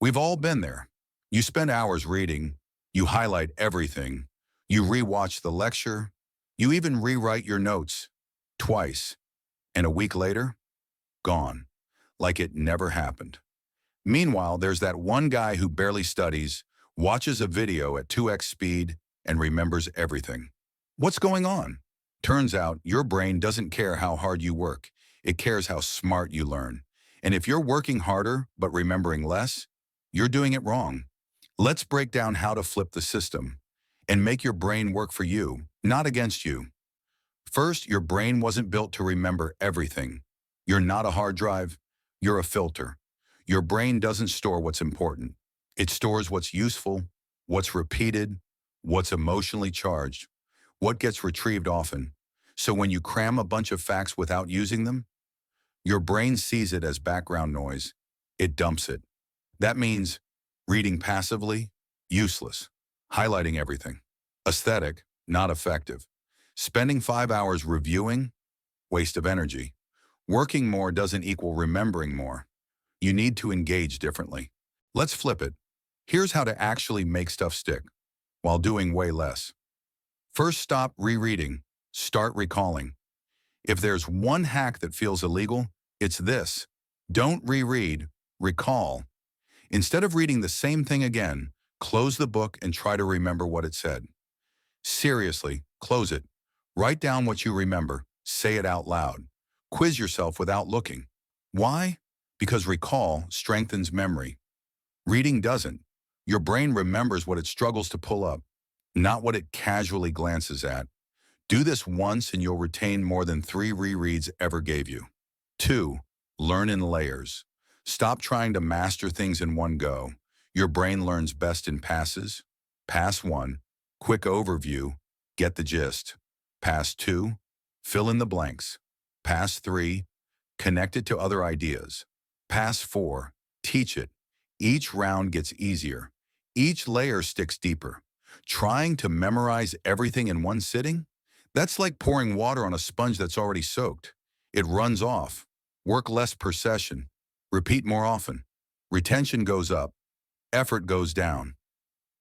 We've all been there. You spend hours reading, you highlight everything, you rewatch the lecture, you even rewrite your notes twice, and a week later, gone, like it never happened. Meanwhile, there's that one guy who barely studies, watches a video at 2x speed, and remembers everything. What's going on? Turns out your brain doesn't care how hard you work. It cares how smart you learn. And if you're working harder but remembering less, you're doing it wrong. Let's break down how to flip the system and make your brain work for you, not against you. First, your brain wasn't built to remember everything. You're not a hard drive, you're a filter. Your brain doesn't store what's important. It stores what's useful, what's repeated, what's emotionally charged, what gets retrieved often. So when you cram a bunch of facts without using them, your brain sees it as background noise. It dumps it. That means reading passively, useless. Highlighting everything, aesthetic, not effective. Spending 5 hours reviewing, waste of energy. Working more doesn't equal remembering more. You need to engage differently. Let's flip it. Here's how to actually make stuff stick while doing way less. First, stop rereading. Start recalling. If there's one hack that feels illegal, it's this. Don't reread, recall. Instead of reading the same thing again, close the book and try to remember what it said. Seriously, close it. Write down what you remember. Say it out loud. Quiz yourself without looking. Why? Because recall strengthens memory. Reading doesn't. Your brain remembers what it struggles to pull up, not what it casually glances at. Do this once and you'll retain more than 3 rereads ever gave you. 2. Learn in layers. Stop trying to master things in one go. Your brain learns best in passes. Pass 1, quick overview, get the gist. Pass 2, fill in the blanks. Pass 3, connect it to other ideas. Pass 4, teach it. Each round gets easier. Each layer sticks deeper. Trying to memorize everything in one sitting? That's like pouring water on a sponge that's already soaked. It runs off. Work less per session. Repeat more often. Retention goes up. Effort goes down.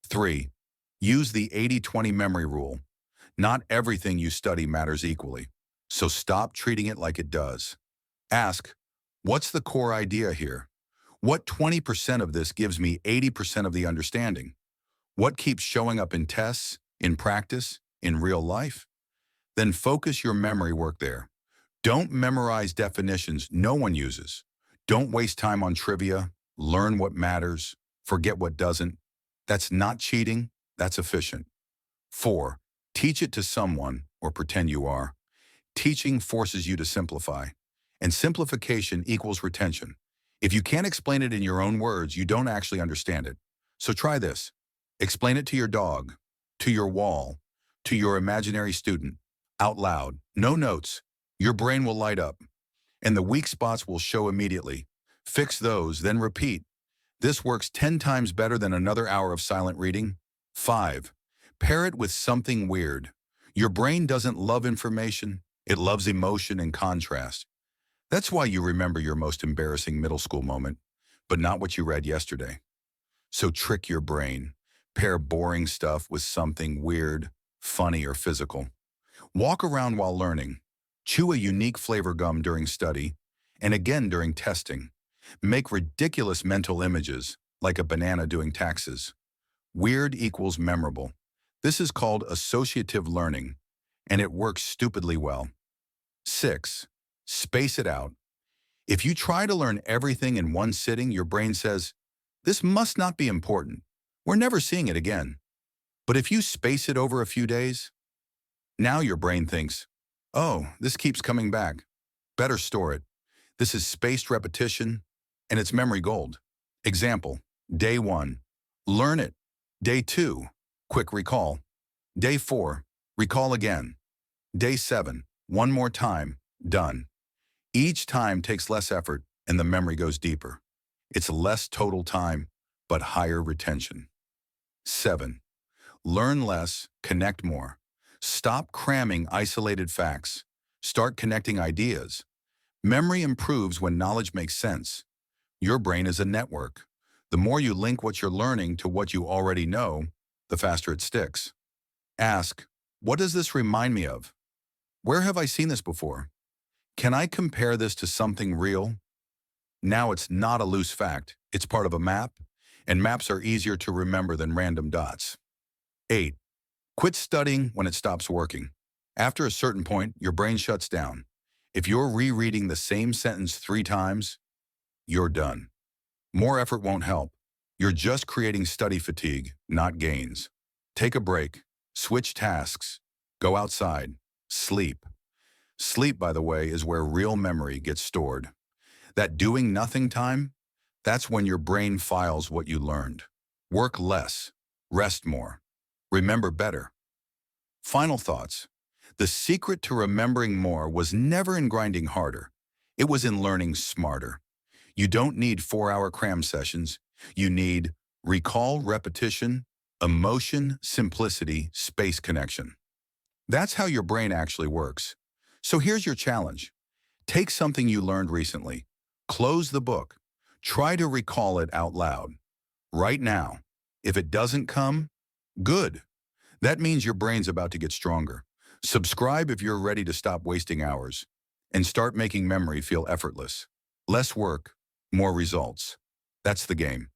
3. Use the 80-20 memory rule. Not everything you study matters equally, so stop treating it like it does. Ask, what's the core idea here? What 20% of this gives me 80% of the understanding? What keeps showing up in tests, in practice, in real life? Then focus your memory work there. Don't memorize definitions no one uses. Don't waste time on trivia. Learn what matters. Forget what doesn't. That's not cheating. That's efficient. 4. Teach it to someone, or pretend you are. Teaching forces you to simplify, and simplification equals retention. If you can't explain it in your own words, you don't actually understand it. So try this. Explain it to your dog, to your wall, to your imaginary student, out loud. No notes. Your brain will light up, and the weak spots will show immediately. Fix those, then repeat. This works 10 times better than another hour of silent reading. 5. Pair it with something weird. Your brain doesn't love information. It loves emotion and contrast. That's why you remember your most embarrassing middle school moment, but not what you read yesterday. So trick your brain. Pair boring stuff with something weird, funny, or physical. Walk around while learning. Chew a unique flavor gum during study, and again during testing. Make ridiculous mental images, like a banana doing taxes. Weird equals memorable. This is called associative learning, and it works stupidly well. 6. Space it out. If you try to learn everything in one sitting, your brain says, this must not be important. We're never seeing it again. But if you space it over a few days, now your brain thinks, oh, this keeps coming back. Better store it. This is spaced repetition, and it's memory gold. Example, day 1, learn it. Day 2, quick recall. Day 4, recall again. Day 7, one more time, done. Each time takes less effort and the memory goes deeper. It's less total time, but higher retention. 7. Learn less, connect more. Stop cramming isolated facts. Start connecting ideas. Memory improves when knowledge makes sense. Your brain is a network. The more you link what you're learning to what you already know, the faster it sticks. Ask, what does this remind me of? Where have I seen this before? Can I compare this to something real? Now it's not a loose fact, it's part of a map, and maps are easier to remember than random dots. 8. Quit studying when it stops working. After a certain point, your brain shuts down. If you're rereading the same sentence 3 times, you're done. More effort won't help. You're just creating study fatigue, not gains. Take a break, switch tasks, go outside, sleep. Sleep, by the way, is where real memory gets stored. That doing nothing time, that's when your brain files what you learned. Work less, rest more, remember better. Final thoughts. The secret to remembering more was never in grinding harder. It was in learning smarter. You don't need 4-hour cram sessions. You need recall, repetition, emotion, simplicity, space connection. That's how your brain actually works. So here's your challenge. Take something you learned recently. Close the book. Try to recall it out loud. Right now. If it doesn't come, good. That means your brain's about to get stronger. Subscribe if you're ready to stop wasting hours and start making memory feel effortless. Less work, more results. That's the game.